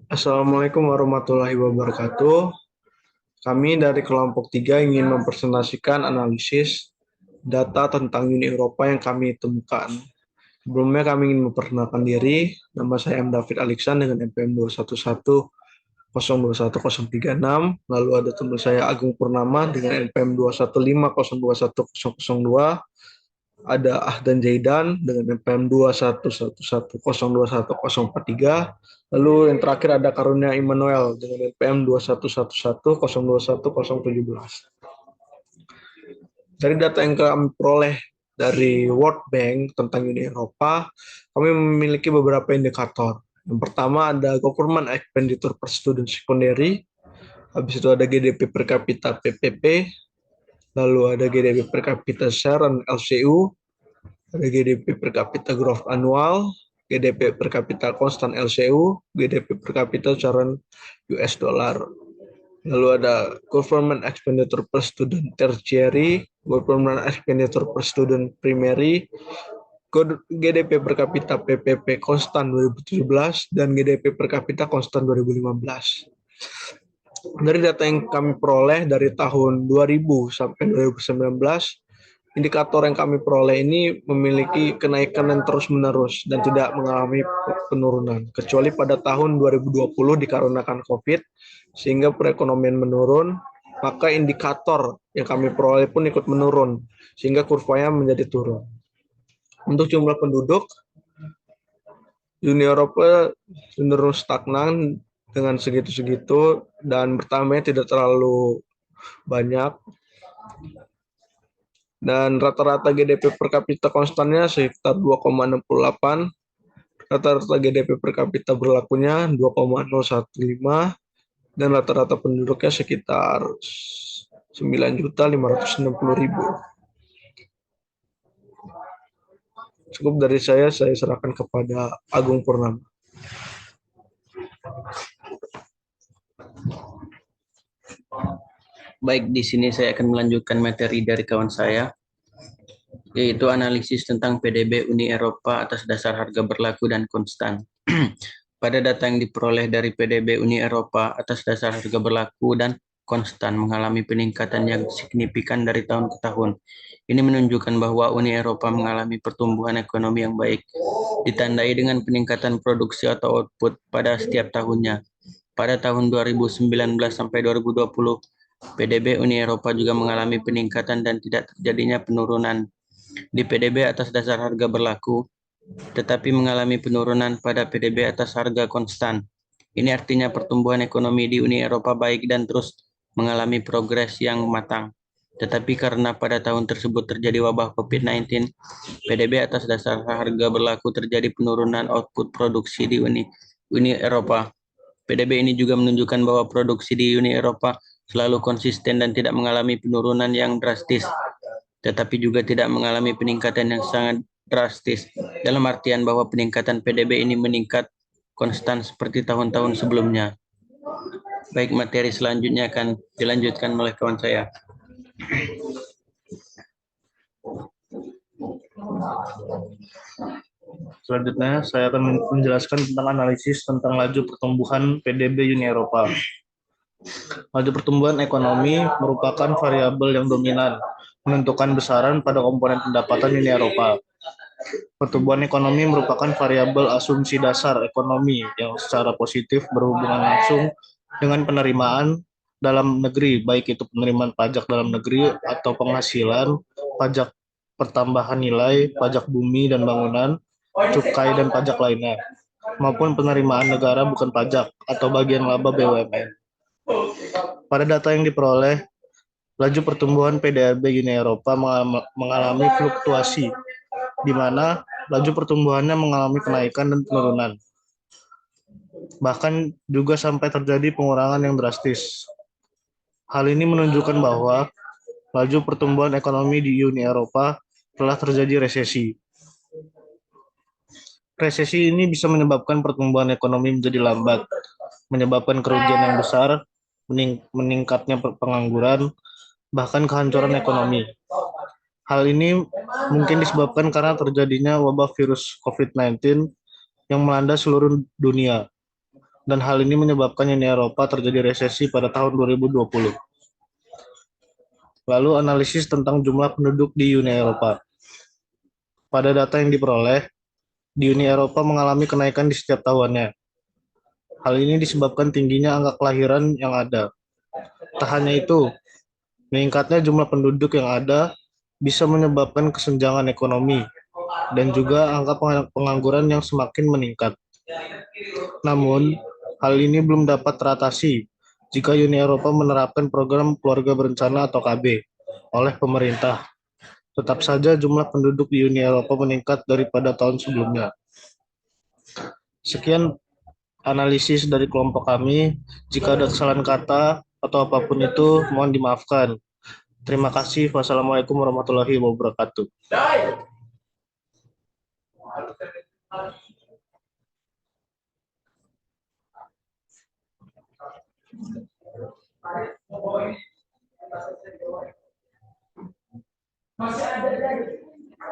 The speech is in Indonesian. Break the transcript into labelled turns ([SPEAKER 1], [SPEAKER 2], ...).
[SPEAKER 1] Assalamualaikum warahmatullahi wabarakatuh. Kami dari kelompok 3 ingin mempresentasikan analisis data tentang Uni Eropa yang kami temukan. Sebelumnya kami ingin memperkenalkan diri. Nama saya M. David Aliksan dengan NPM 211021036. Lalu ada teman saya Agung Purnama dengan NPM 215021002. Ada Ahdan Zaidan dengan NPM 21110210043. Lalu yang terakhir ada Karunia Immanuel dengan NPM 21110210017. Dari data yang kami peroleh dari World Bank tentang Uni Eropa, kami memiliki beberapa indikator. Yang pertama ada Government Expenditure per Student Secondary, habis itu ada GDP per kapita PPP, lalu ada GDP per kapita Sharon LCU, ada GDP per kapita growth annual, GDP per kapita konstan LCU, GDP per kapita Sharon US dollar. Lalu ada government expenditure per student tertiary, government expenditure per student primary, GDP per kapita PPP konstan 2017 dan GDP per kapita konstan 2015. Dari data yang kami peroleh dari tahun 2000 sampai 2019, indikator yang kami peroleh ini memiliki kenaikan yang terus-menerus dan tidak mengalami penurunan, kecuali pada tahun 2020 dikarenakan COVID, sehingga perekonomian menurun, maka indikator yang kami peroleh pun ikut menurun, sehingga kurvanya menjadi turun. Untuk jumlah penduduk, Uni Eropa cenderung stagnan dengan segitu-segitu dan bertambahnya tidak terlalu banyak. Dan rata-rata GDP per kapita konstannya sekitar 2,68, rata-rata GDP per kapita berlakunya 2,015, dan rata-rata penduduknya sekitar 9.560.000. Cukup dari saya serahkan kepada Agung Purnama.
[SPEAKER 2] Baik, di sini saya akan melanjutkan materi dari kawan saya, yaitu analisis tentang PDB Uni Eropa atas dasar harga berlaku dan konstan. Pada data yang diperoleh dari PDB Uni Eropa atas dasar harga berlaku dan konstan mengalami peningkatan yang signifikan dari tahun ke tahun. Ini menunjukkan bahwa Uni Eropa mengalami pertumbuhan ekonomi yang baik, ditandai dengan peningkatan produksi atau output pada setiap tahunnya. Pada tahun 2019 sampai 2020, PDB Uni Eropa juga mengalami peningkatan dan tidak terjadinya penurunan di PDB atas dasar harga berlaku, tetapi mengalami penurunan pada PDB atas harga konstan. Ini artinya pertumbuhan ekonomi di Uni Eropa baik dan terus mengalami progres yang matang. Tetapi karena pada tahun tersebut terjadi wabah COVID-19, PDB atas dasar harga berlaku terjadi penurunan output produksi di Uni Eropa. PDB ini juga menunjukkan bahwa produksi di Uni Eropa selalu konsisten dan tidak mengalami penurunan yang drastis, tetapi juga tidak mengalami peningkatan yang sangat drastis, dalam artian bahwa peningkatan PDB ini meningkat konstan seperti tahun-tahun sebelumnya. Baik, materi selanjutnya akan dilanjutkan oleh kawan saya.
[SPEAKER 3] Selanjutnya, saya akan menjelaskan tentang analisis tentang laju pertumbuhan PDB Uni Eropa. Laju pertumbuhan ekonomi merupakan variabel yang dominan, menentukan besaran pada komponen pendapatan Uni Eropa. Pertumbuhan ekonomi merupakan variabel asumsi dasar ekonomi yang secara positif berhubungan langsung dengan penerimaan dalam negeri, baik itu penerimaan pajak dalam negeri atau penghasilan, pajak pertambahan nilai, pajak bumi dan bangunan, cukai dan pajak lainnya, maupun penerimaan negara bukan pajak atau bagian laba BUMN. Pada data yang diperoleh, laju pertumbuhan PDB Uni Eropa mengalami fluktuasi, di mana laju pertumbuhannya mengalami kenaikan dan penurunan. Bahkan juga sampai terjadi pengurangan yang drastis. Hal ini menunjukkan bahwa laju pertumbuhan ekonomi di Uni Eropa telah terjadi resesi. Resesi ini bisa menyebabkan pertumbuhan ekonomi menjadi lambat, menyebabkan kerugian yang besar, meningkatnya pengangguran, bahkan kehancuran ekonomi. Hal ini mungkin disebabkan karena terjadinya wabah virus COVID-19 yang melanda seluruh dunia. Dan hal ini menyebabkan Uni Eropa terjadi resesi pada tahun 2020. Lalu analisis tentang jumlah penduduk di Uni Eropa. Pada data yang diperoleh, di Uni Eropa mengalami kenaikan di setiap tahunnya. Hal ini disebabkan tingginya angka kelahiran yang ada. Tak hanya itu, meningkatnya jumlah penduduk yang ada bisa menyebabkan kesenjangan ekonomi dan juga angka pengangguran yang semakin meningkat. Namun, hal ini belum dapat teratasi jika Uni Eropa menerapkan program keluarga berencana atau KB oleh pemerintah. Tetap saja jumlah penduduk di Uni Eropa meningkat daripada tahun sebelumnya. Sekian analisis dari kelompok kami. Jika ada kesalahan kata atau apapun itu, mohon dimaafkan. Terima kasih. Wassalamualaikum warahmatullahi wabarakatuh.
[SPEAKER 1] Masih ada